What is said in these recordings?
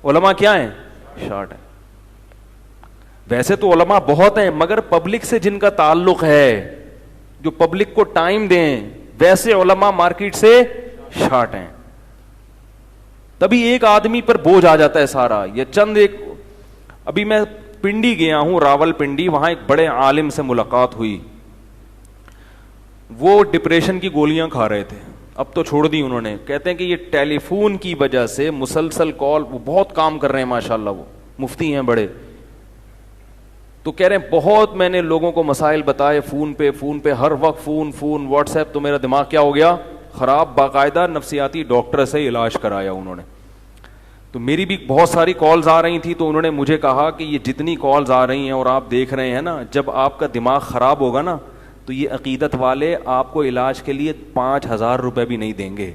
علماء کیا ہیں؟ شارٹ ہیں. ویسے تو علماء بہت ہیں مگر پبلک سے جن کا تعلق ہے, جو پبلک کو ٹائم دیں, ویسے علماء مارکیٹ سے شارٹ ہیں. تبھی ایک آدمی پر بوجھ آ جاتا ہے سارا. یہ چند ایک, ابھی میں پنڈی گیا ہوں, راول پنڈی, وہاں ایک بڑے عالم سے ملاقات ہوئی. وہ ڈپریشن کی گولیاں کھا رہے تھے, اب تو چھوڑ دی انہوں نے. کہتے ہیں کہ یہ ٹیلی فون کی وجہ سے مسلسل کال, وہ بہت کام کر رہے ہیں ماشاءاللہ, وہ مفتی ہیں بڑے. تو کہہ رہے ہیں بہت میں نے لوگوں کو مسائل بتائے, فون پہ ہر وقت فون واٹس ایپ, تو میرا دماغ کیا ہو گیا خراب. باقاعدہ نفسیاتی ڈاکٹر سے علاج کرایا انہوں نے. تو میری بھی بہت ساری کالز آ رہی تھی, تو انہوں نے مجھے کہا کہ یہ جتنی کالز آ رہی ہیں اور آپ دیکھ رہے ہیں نا, جب آپ کا دماغ خراب ہوگا نا تو یہ عقیدت والے آپ کو علاج کے لیے 5,000 روپے بھی نہیں دیں گے.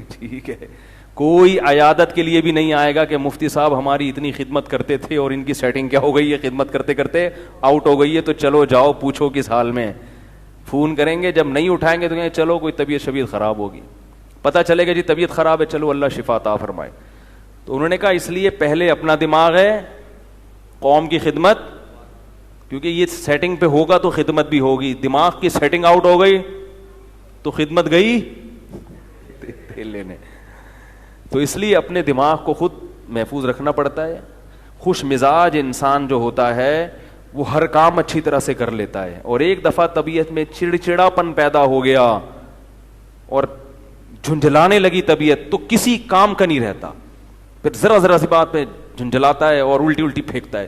ٹھیک ہے, کوئی عیادت کے لیے بھی نہیں آئے گا کہ مفتی صاحب ہماری اتنی خدمت کرتے تھے اور ان کی سیٹنگ کیا ہو گئی ہے, خدمت کرتے کرتے آؤٹ ہو گئی ہے, تو چلو جاؤ پوچھو کس حال میں. فون کریں گے, جب نہیں اٹھائیں گے تو کہیں چلو کوئی طبیعت خراب ہوگی. پتہ چلے گا جی طبیعت خراب ہے, چلو اللہ شفا عطا فرمائے. تو انہوں نے کہا اس لیے پہلے اپنا دماغ ہے, قوم کی خدمت, کیونکہ یہ سیٹنگ پہ ہوگا تو خدمت بھی ہوگی. دماغ کی سیٹنگ آؤٹ ہو گئی تو خدمت گئی لینے. تو اس لیے اپنے دماغ کو خود محفوظ رکھنا پڑتا ہے. خوش مزاج انسان جو ہوتا ہے وہ ہر کام اچھی طرح سے کر لیتا ہے, اور ایک دفعہ طبیعت میں چڑچڑاپن پیدا ہو گیا اور جھنجھلانے لگی طبیعت, تو کسی کام کا نہیں رہتا. پھر ذرا سی بات پہ جھنجھلاتا ہے اور الٹی پھینکتا ہے.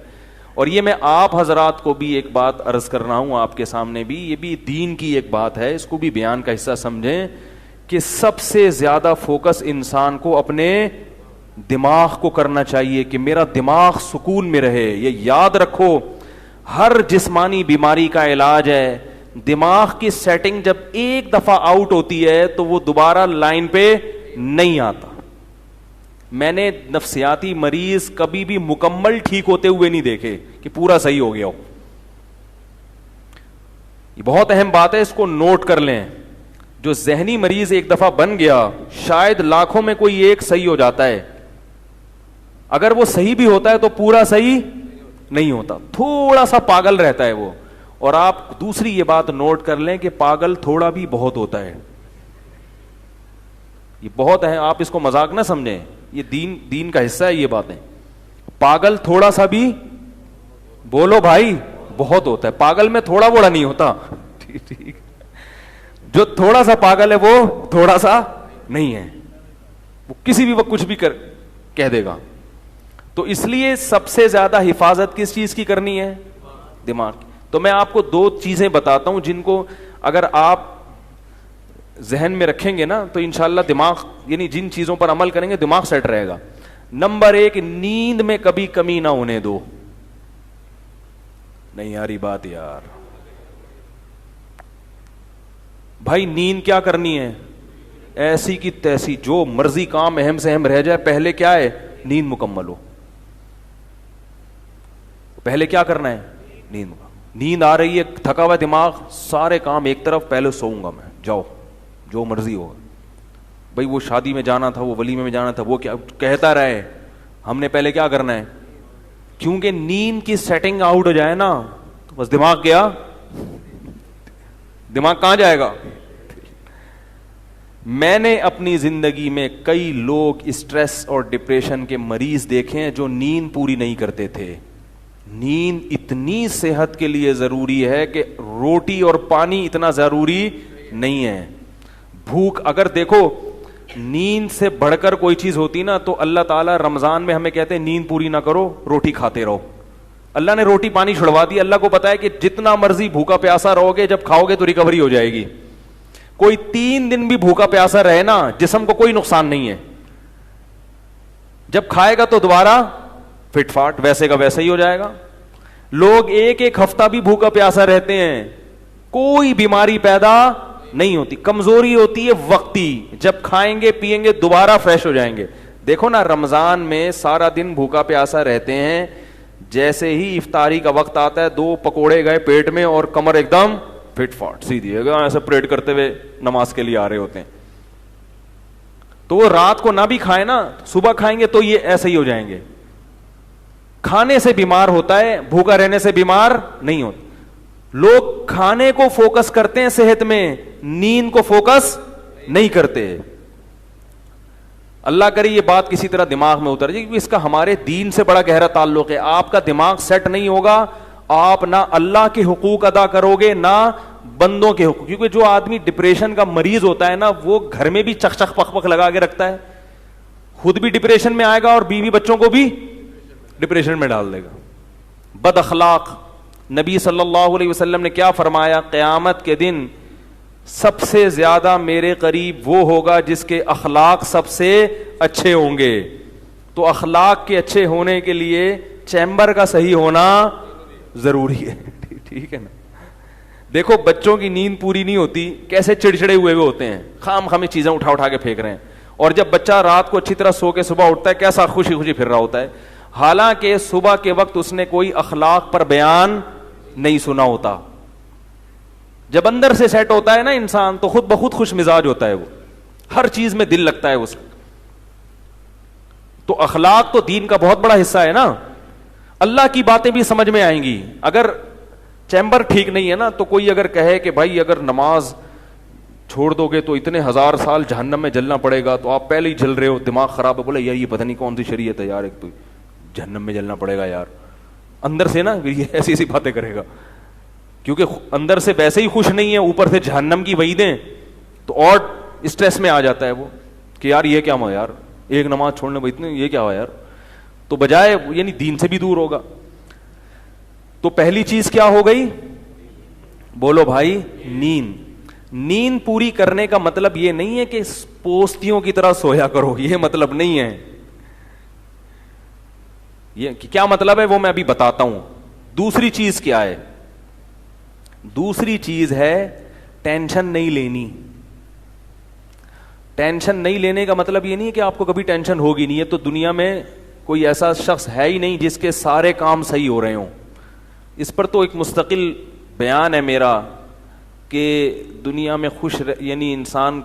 اور یہ میں آپ حضرات کو بھی ایک بات عرض کر رہا ہوں آپ کے سامنے بھی, یہ بھی دین کی ایک بات ہے, اس کو بھی بیان کا حصہ سمجھیں کہ سب سے زیادہ فوکس انسان کو اپنے دماغ کو کرنا چاہیے کہ میرا دماغ سکون میں رہے. یہ یاد رکھو, ہر جسمانی بیماری کا علاج ہے. دماغ کی سیٹنگ جب ایک دفعہ آؤٹ ہوتی ہے تو وہ دوبارہ لائن پہ نہیں آتا. میں نے نفسیاتی مریض کبھی بھی مکمل ٹھیک ہوتے ہوئے نہیں دیکھے کہ پورا صحیح ہو گیا ہو. یہ بہت اہم بات ہے, اس کو نوٹ کر لیں. جو ذہنی مریض ایک دفعہ بن گیا, شاید لاکھوں میں کوئی ایک صحیح ہو جاتا ہے. اگر وہ صحیح بھی ہوتا ہے تو پورا صحیح نہیں ہوتا, تھوڑا سا پاگل رہتا ہے وہ. اور آپ دوسری یہ بات نوٹ کر لیں کہ پاگل تھوڑا بھی بہت ہوتا ہے. یہ بہت ہے, آپ اس کو مذاق نہ سمجھیں, یہ دین کا حصہ ہے یہ باتیں. پاگل تھوڑا سا بھی, بولو بھائی, بہت ہوتا ہے. پاگل میں تھوڑا بوڑا نہیں ہوتا. ٹھیک, جو تھوڑا سا پاگل ہے وہ تھوڑا سا نہیں ہے, وہ کسی بھی وقت کچھ بھی کہہ دے گا. تو اس لیے سب سے زیادہ حفاظت کس چیز کی کرنی ہے؟ دماغ کی. تو میں آپ کو 2 چیزیں بتاتا ہوں جن کو اگر آپ ذہن میں رکھیں گے نا تو انشاءاللہ دماغ, یعنی جن چیزوں پر عمل کریں گے دماغ سیٹ رہے گا. نمبر 1, نیند میں کبھی کمی نہ ہونے دو. نہیں آ رہی بات یار بھائی, نیند کیا کرنی ہے؟ ایسی کی تیسی, جو مرضی کام اہم سے اہم رہ جائے, پہلے کیا ہے؟ نیند مکمل ہو. پہلے کیا کرنا ہے؟ نیند. نیند آ رہی ہے, تھکا ہوا دماغ, سارے کام ایک طرف, پہلے سوؤں گا میں, جاؤ جو مرضی ہوگا. بھائی وہ شادی میں جانا تھا, وہ ولیمے میں جانا تھا, وہ کیا کہتا رہے, ہم نے پہلے کیا کرنا ہے؟ کیونکہ نیند کی سیٹنگ آؤٹ ہو جائے نا تو بس دماغ گیا, دماغ کہاں جائے گا؟ میں نے اپنی زندگی میں کئی لوگ اسٹریس اور ڈپریشن کے مریض دیکھے ہیں جو نیند پوری نہیں کرتے تھے. نیند اتنی صحت کے لیے ضروری ہے کہ روٹی اور پانی اتنا ضروری نہیں ہے. بھوک, اگر دیکھو نیند سے بڑھ کر کوئی چیز ہوتی نا تو اللہ تعالیٰ رمضان میں ہمیں کہتے ہیں نیند پوری نہ کرو, روٹی کھاتے رہو. اللہ نے روٹی پانی چھڑوا دی. اللہ کو پتا ہے کہ جتنا مرضی بھوکا پیاسا رہو گے, جب کھاؤ گے تو ریکوری ہو جائے گی. کوئی 3 دن بھی بھوکا پیاسا رہے نا, جسم کو کوئی نقصان نہیں ہے. جب کھائے گا تو دوبارہ فٹ فاٹ ویسے کا ویسا ہی ہو جائے گا. لوگ 1 ہفتہ بھی بھوکا پیاسا رہتے ہیں, کوئی بیماری پیدا نہیں ہوتی. کمزوری ہوتی ہے وقتی, جب کھائیں گے پیئیں گے دوبارہ فریش ہو جائیں گے. دیکھو نا رمضان میں سارا دن بھوکا پیاسا رہتے ہیں, جیسے ہی افطاری کا وقت آتا ہے 2 پکوڑے گئے پیٹ میں اور کمر ایک دم فٹ فاٹ سیدھی ہے, ایسے پریڈ کرتے ہوئے نماز کے لیے آ رہے ہوتے ہیں. تو وہ رات کو نہ بھی کھائے نا, صبح کھائیں گے تو یہ ایسے ہی ہو جائیں گے. کھانے سے بیمار ہوتا ہے, بھوکا رہنے سے بیمار نہیں ہوتا. لوگ کھانے کو فوکس کرتے ہیں صحت میں, نیند کو فوکس نہیں کرتے. اللہ کرے یہ بات کسی طرح دماغ میں اتر جائے, کیونکہ اس کا ہمارے دین سے بڑا گہرا تعلق ہے. آپ کا دماغ سیٹ نہیں ہوگا, آپ نہ اللہ کے حقوق ادا کرو گے نہ بندوں کے حقوق. کیونکہ جو آدمی ڈپریشن کا مریض ہوتا ہے نا, وہ گھر میں بھی چک چک پک پک لگا کے رکھتا ہے, خود بھی ڈپریشن میں آئے گا اور بیوی بچوں کو بھی ڈپریشن میں ڈال دے گا. بد اخلاق. نبی صلی اللہ علیہ وسلم نے کیا فرمایا, قیامت کے دن سب سے زیادہ میرے قریب وہ ہوگا جس کے اخلاق سب سے اچھے ہوں گے. تو اخلاق کے اچھے ہونے کے لیے چیمبر کا صحیح ہونا ضروری ہے. ٹھیک ہے نا. دیکھو بچوں کی نیند پوری نہیں ہوتی, کیسے چڑچڑے ہوئے ہوتے ہیں, خام خامی چیزیں اٹھا اٹھا کے پھینک رہے ہیں. اور جب بچہ رات کو اچھی طرح سو کے صبح اٹھتا ہے, کیسا خوشی خوشی پھر رہا ہوتا ہے, حالانکہ صبح کے وقت اس نے کوئی اخلاق پر بیان نہیں سنا ہوتا. جب اندر سے سیٹ ہوتا ہے نا انسان, تو خود بخود خوش مزاج ہوتا ہے, وہ ہر چیز میں دل لگتا ہے اس. تو اخلاق تو دین کا بہت بڑا حصہ ہے نا. اللہ کی باتیں بھی سمجھ میں آئیں گی. اگر چیمبر ٹھیک نہیں ہے نا, تو کوئی اگر کہے کہ بھائی اگر نماز چھوڑ دو گے تو اتنے 1000 سال جہنم میں جلنا پڑے گا, تو آپ پہلے ہی جل رہے ہو, دماغ خراب ہے. بولے یار یہ پتہ نہیں کون سی شریعت ہے یار, ایک تو جہنم میں جلنا پڑے گا یار. اندر سے نا یہ ایسی ایسی باتیں کرے گا, کیونکہ اندر سے ویسے ہی خوش نہیں ہے, اوپر سے جہنم کی وعیدیں, تو اور اسٹریس میں آ جاتا ہے وہ کہ یار یہ کیا ہوا یار, ایک نماز چھوڑنے میں اتنے یہ کیا ہوا یار. تو بجائے یعنی دین سے بھی دور ہوگا. تو پہلی چیز کیا ہو گئی, بولو بھائی, نیند. نیند پوری کرنے کا مطلب یہ نہیں ہے کہ پوستیوں کی طرح سویا کرو, یہ مطلب نہیں ہے. یہ کیا مطلب ہے وہ میں ابھی بتاتا ہوں. دوسری چیز کیا ہے, دوسری چیز ہے ٹینشن نہیں لینی. ٹینشن نہیں لینے کا مطلب یہ نہیں ہے کہ آپ کو کبھی ٹینشن ہوگی نہیں. ہے تو دنیا میں کوئی ایسا شخص ہے ہی نہیں جس کے سارے کام صحیح ہو رہے ہوں. اس پر تو ایک مستقل بیان ہے میرا کہ دنیا میں یعنی انسان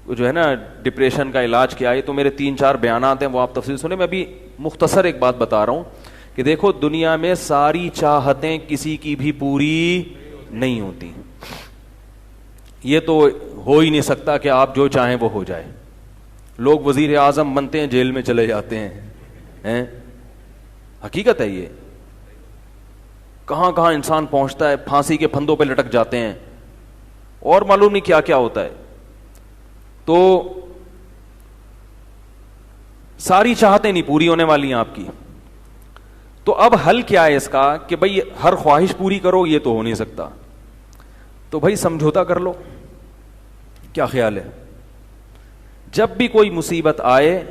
جو ہے نا ڈپریشن کا علاج کیا ہے. تو میرے 3-4 بیانات ہیں, وہ آپ تفصیل سنیں. میں ابھی مختصر ایک بات بتا رہا ہوں کہ دیکھو دنیا میں ساری چاہتیں کسی کی بھی پوری نہیں ہوتی. یہ تو ہو ہی نہیں سکتا کہ آپ جو چاہیں وہ ہو جائے. لوگ وزیر اعظم بنتے ہیں, جیل میں چلے جاتے ہیں. حقیقت ہے یہ. کہاں کہاں انسان پہنچتا ہے, پھانسی کے پھندوں پہ لٹک جاتے ہیں, اور معلوم نہیں کیا کیا ہوتا ہے. تو ساری چاہتیں نہیں پوری ہونے والی ہیں آپ کی. تو اب حل کیا ہے اس کا کہ بھئی ہر خواہش پوری کرو, یہ تو ہو نہیں سکتا. تو بھئی سمجھوتا کر لو. کیا خیال ہے, جب بھی کوئی مصیبت آئے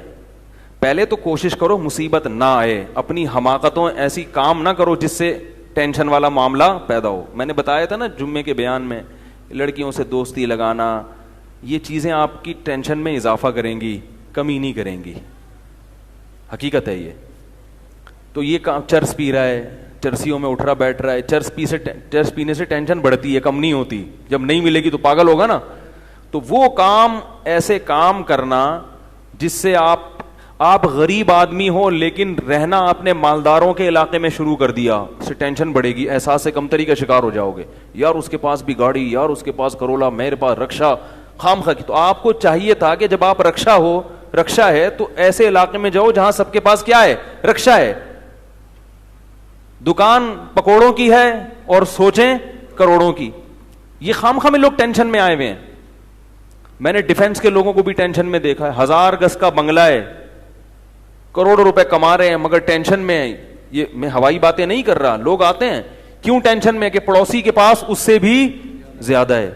پہلے تو کوشش کرو مصیبت نہ آئے. اپنی حماقتوں ایسی کام نہ کرو جس سے ٹینشن والا معاملہ پیدا ہو. میں نے بتایا تھا نا جمعے کے بیان میں, لڑکیوں سے دوستی لگانا, یہ چیزیں آپ کی ٹینشن میں اضافہ کریں گی, کمی نہیں کریں گی. حقیقت ہے یہ. تو یہ چرس پی رہا ہے, چرسیوں میں اٹھ رہا بیٹھ رہا ہے, چرس پینے سے ٹینشن بڑھتی ہے, کم نہیں ہوتی. جب نہیں ملے گی تو پاگل ہوگا نا. تو وہ کام, ایسے کام کرنا جس سے آپ غریب آدمی ہو لیکن رہنا آپ نے مالداروں کے علاقے میں شروع کر دیا, اس سے ٹینشن بڑھے گی, احساس کمتری کا شکار ہو جاؤ گے. یار اس کے پاس بھی گاڑی, یار اس کے پاس کرولا, میرے پاس رکشا, خام خواہ. تو آپ کو چاہیے تھا کہ جب آپ رکشا ہے تو ایسے علاقے میں جاؤ جہاں سب کے پاس کیا ہے, رکشا ہے. دکان پکوڑوں کی ہے اور سوچیں کروڑوں کی. یہ خام خواہ میں لوگ ٹینشن میں آئے ہوئے ہیں. میں نے ڈیفنس کے لوگوں کو بھی ٹینشن میں دیکھا ہے. 1000 گز کا بنگلہ ہے, کروڑوں روپے کما رہے ہیں, مگر ٹینشن میں. یہ میں ہوائی باتیں نہیں کر رہا. لوگ آتے ہیں کیوں ٹینشن میں کہ پڑوسی کے پاس اس سے بھی زیادہ ہے.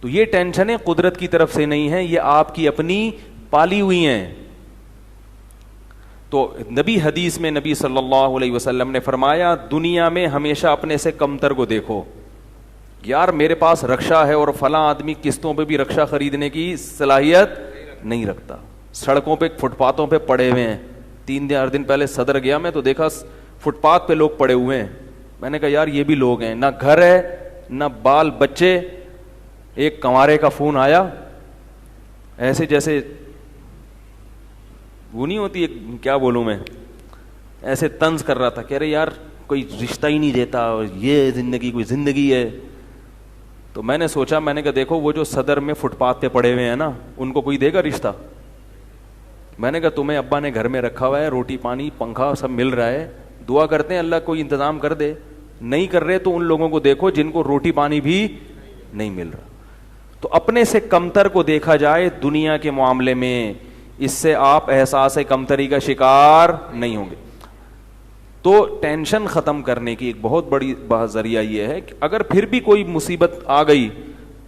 تو یہ ٹینشنیں قدرت کی طرف سے نہیں ہیں, یہ آپ کی اپنی پالی ہوئی ہیں. تو حدیث میں نبی صلی اللہ علیہ وسلم نے فرمایا, دنیا میں ہمیشہ اپنے سے کمتر کو دیکھو. یار میرے پاس رکشا ہے اور فلاں آدمی قسطوں پہ بھی رکشا خریدنے کی صلاحیت نہیں رکھتا. سڑکوں پہ, فٹ پاتھوں پہ پڑے ہوئے ہیں. 3-4 دن پہلے صدر گیا میں تو دیکھا فٹ پاتھ پہ لوگ پڑے ہوئے ہیں. میں نے کہا یار یہ بھی لوگ ہیں, نہ گھر ہے نہ بال بچے. ایک کنوارے کا فون آیا, ایسے جیسے وہ نہیں ہوتی کیا بولوں میں, ایسے طنز کر رہا تھا, کہہ رہے یار کوئی رشتہ ہی نہیں دیتا, یہ زندگی کوئی زندگی ہے. تو میں نے سوچا, میں نے کہا دیکھو وہ جو صدر میں فٹ پاتھ پہ پڑے ہوئے ہیں نا, ان کو کوئی دے گا رشتہ؟ میں نے کہا تمہیں ابا نے گھر میں رکھا ہوا ہے, روٹی پانی پنکھا سب مل رہا ہے, دعا کرتے ہیں اللہ کوئی انتظام کر دے. نہیں کر رہے تو ان لوگوں کو دیکھو جن کو روٹی پانی بھی نہیں مل رہا. تو اپنے سے کمتر کو دیکھا جائے دنیا کے معاملے میں, اس سے آپ احساس کمتری کا شکار نہیں ہوں گے. تو ٹینشن ختم کرنے کی ایک بہت بڑی ذریعہ یہ ہے کہ اگر پھر بھی کوئی مصیبت آ گئی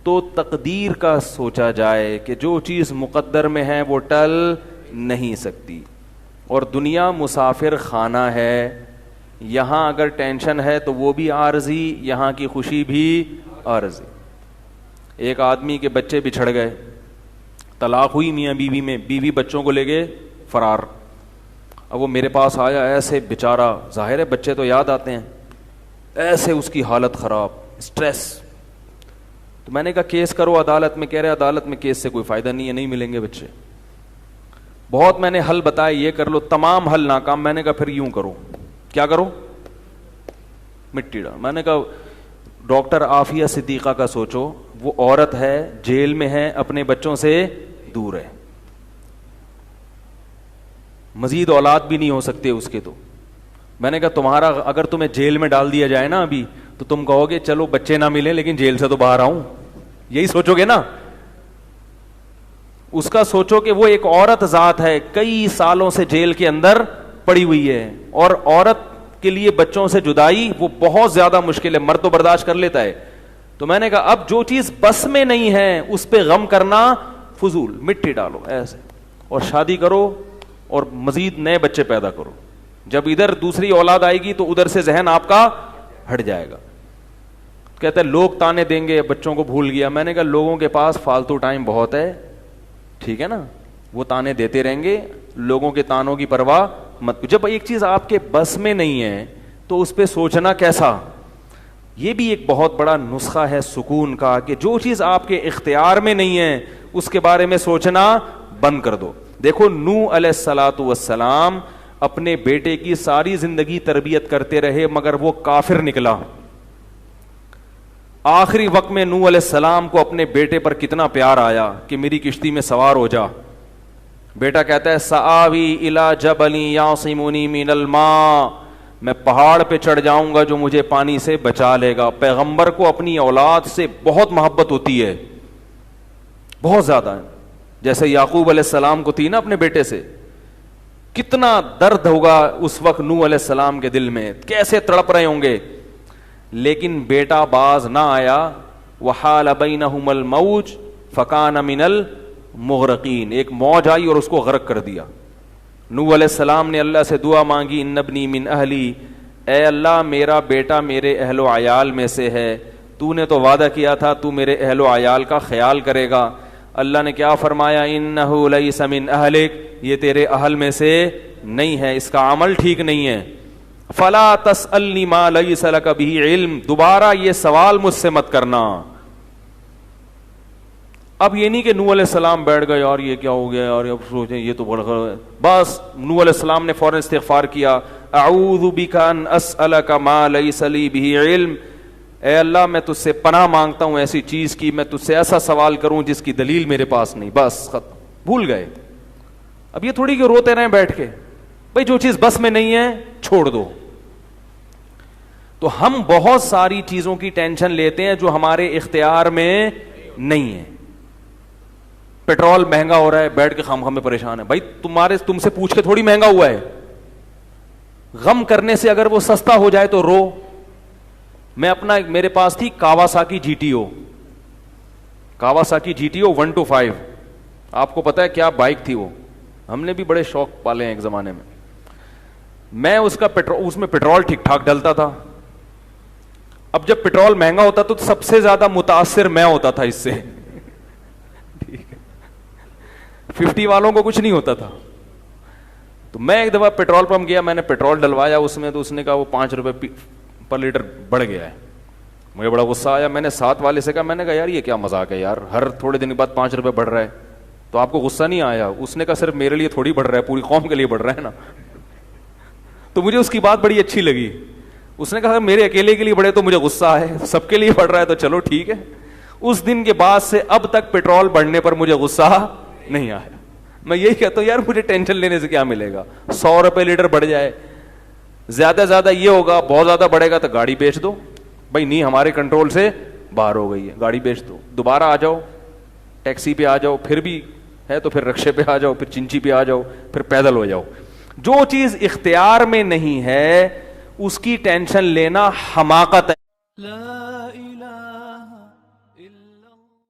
تو تقدیر کا سوچا جائے کہ جو چیز مقدر میں ہے وہ ٹل نہیں سکتی. اور دنیا مسافر خانہ ہے, یہاں اگر ٹینشن ہے تو وہ بھی عارضی, یہاں کی خوشی بھی عارضی. ایک آدمی کے بچے بچھڑ گئے, طلاق ہوئی میاں بیوی میں, بیوی بچوں کو لے گئے فرار. اب وہ میرے پاس آیا, ایسے بیچارہ, ظاہر ہے بچے تو یاد آتے ہیں, ایسے اس کی حالت خراب, اسٹریس. تو میں نے کہا کیس کرو عدالت میں. کہہ رہے عدالت میں کیس سے کوئی فائدہ نہیں ہے, نہیں ملیں گے بچے. بہت میں نے حل بتائے, یہ کر لو, تمام حل ناکام. میں نے کہا پھر یوں کرو. کیا کرو؟ مٹی ڈال. میں نے کہا ڈاکٹر عافیہ صدیقہ کا سوچو, وہ عورت ہے, جیل میں ہے, اپنے بچوں سے دور ہے, مزید اولاد بھی نہیں ہو سکتے اس کے. تو میں نے کہا تمہارا اگر تمہیں جیل میں ڈال دیا جائے نا ابھی, تو تم کہو گے چلو بچے نہ ملیں لیکن جیل سے تو باہر آؤں, یہی سوچو گے نا. اس کا سوچو کہ وہ ایک عورت ذات ہے, کئی سالوں سے جیل کے اندر پڑی ہوئی ہے, اور عورت کے لیے بچوں سے جدائی وہ بہت زیادہ مشکل ہے, مرد تو برداشت کر لیتا ہے. تو میں نے کہا اب جو چیز بس میں نہیں ہے اس پہ غم کرنا فضول, مٹی ڈالو ایسے, اور شادی کرو اور مزید نئے بچے پیدا کرو. جب ادھر دوسری اولاد آئے گی تو ادھر سے ذہن آپ کا ہٹ جائے گا. کہتا ہے لوگ تانے دیں گے, بچوں کو بھول گیا. میں نے کہا لوگوں کے پاس فالتو ٹائم بہت ہے, ٹھیک ہے نا, وہ تانے دیتے رہیں گے, لوگوں کے تانوں کی پرواہ مت. جب ایک چیز آپ کے بس میں نہیں ہے تو اس پہ سوچنا کیسا. یہ بھی ایک بہت بڑا نسخہ ہے سکون کا کہ جو چیز آپ کے اختیار میں نہیں ہے اس کے بارے میں سوچنا بند کر دو. دیکھو نوح علیہ الصلاۃ والسلام اپنے بیٹے کی ساری زندگی تربیت کرتے رہے مگر وہ کافر نکلا. آخری وقت میں نوح علیہ السلام کو اپنے بیٹے پر کتنا پیار آیا کہ میری کشتی میں سوار ہو جا. بیٹا کہتا ہے سآوی الی جبل یعصمنی من الماء, میں پہاڑ پہ چڑھ جاؤں گا جو مجھے پانی سے بچا لے گا. پیغمبر کو اپنی اولاد سے بہت محبت ہوتی ہے, بہت زیادہ ہے, جیسے یعقوب علیہ السلام کو تھی نا اپنے بیٹے سے. کتنا درد ہوگا اس وقت نوح علیہ السلام کے دل میں, کیسے تڑپ رہے ہوں گے. لیکن بیٹا باز نہ آیا. وحال بینہم الموج فکان من المغرقین, ایک موج آئی اور اس کو غرق کر دیا. نوح علیہ السلام نے اللہ سے دعا مانگی ان ابنی من اہلی, اے اللہ میرا بیٹا میرے اہل و عیال میں سے ہے, تو نے تو وعدہ کیا تھا تو میرے اہل و عیال کا خیال کرے گا. اللہ نے کیا فرمایا, انہ لیس من اہلک, یہ تیرے اہل میں سے نہیں ہے, اس کا عمل ٹھیک نہیں ہے. فلا تسألنی ما لیس لک بہ علم, دوبارہ یہ سوال مجھ سے مت کرنا. اب یہ نہیں کہ نوح علیہ السلام بیٹھ گئے یار یہ کیا ہو گیا یار, اب سوچیں یہ تو بڑا, بس نوح علیہ السلام نے فوراً استغفار کیا. اعوذ بک ان اسألک ما لیس لی بہ علم, اے اللہ میں تجھ سے پناہ مانگتا ہوں ایسی چیز کی, میں تجھ سے ایسا سوال کروں جس کی دلیل میرے پاس نہیں. بس ختم, بھول گئے. اب یہ تھوڑی کہ روتے رہیں بیٹھ کے, بھئی جو چیز بس میں نہیں ہے چھوڑ دو. تو ہم بہت ساری چیزوں کی ٹینشن لیتے ہیں جو ہمارے اختیار میں نہیں ہے. پیٹرول مہنگا ہو رہا ہے, بیٹھ کے خام میں پریشان ہے. بھائی تم سے پوچھ کے تھوڑی مہنگا ہوا ہے. غم کرنے سے اگر وہ سستا ہو جائے تو رو. میں میرے پاس تھی Kawasaki G T O, Kawasaki G T O 125. آپ کو پتا ہے کیا بائک تھی وہ, ہم نے بھی بڑے شوق پالے ہیں ایک زمانے میں. میں اس میں پیٹرول ٹھیک ٹھاک ڈلتا تھا. اب جب پیٹرول مہنگا ہوتا تو سب سے زیادہ متاثر میں ہوتا تھا اس سے. 50 والوں کو کچھ نہیں ہوتا تھا. تو میں ایک دفعہ پیٹرول پمپ گیا, میں نے پیٹرول ڈلوایا اس میں, تو اس نے کہا وہ 5 روپے پر لیٹر بڑھ گیا ہے. مجھے بڑا غصہ آیا. میں نے ساتھ والے سے کہا, میں نے کہا یار یہ کیا مذاق ہے یار, ہر تھوڑے دن بعد 5 روپے بڑھ رہا ہے. تو آپ کو غصہ نہیں آیا؟ اس نے کہا صرف میرے لیے تھوڑی بڑھ رہا ہے, پوری قوم کے لیے بڑھ رہا ہے نا. تو مجھے اس کی بات بڑی اچھی لگی. اس نے کہا میرے اکیلے کے لیے بڑھے تو مجھے غصہ آئے, سب کے لیے بڑھ رہا ہے تو چلو ٹھیک ہے. اس دن کے بعد سے اب تک پیٹرول بڑھنے پر مجھے غصہ نہیں آیا. میں یہی کہتا ہوں یار مجھے ٹینشن لینے سے کیا ملے گا, 100 روپے لیٹر بڑھ جائے, زیادہ زیادہ یہ ہوگا, بہت زیادہ بڑھے گا تو گاڑی بیچ دو. بھائی نہیں ہمارے کنٹرول سے باہر ہو گئی ہے, گاڑی بیچ دو, دوبارہ آ جاؤ, ٹیکسی پہ آ جاؤ, پھر بھی ہے تو پھر رکشے پہ آ جاؤ, پھر چنچی پہ آ جاؤ, پھر پیدل ہو جاؤ. جو چیز اختیار میں نہیں ہے اس کی ٹینشن لینا حماقت ہے.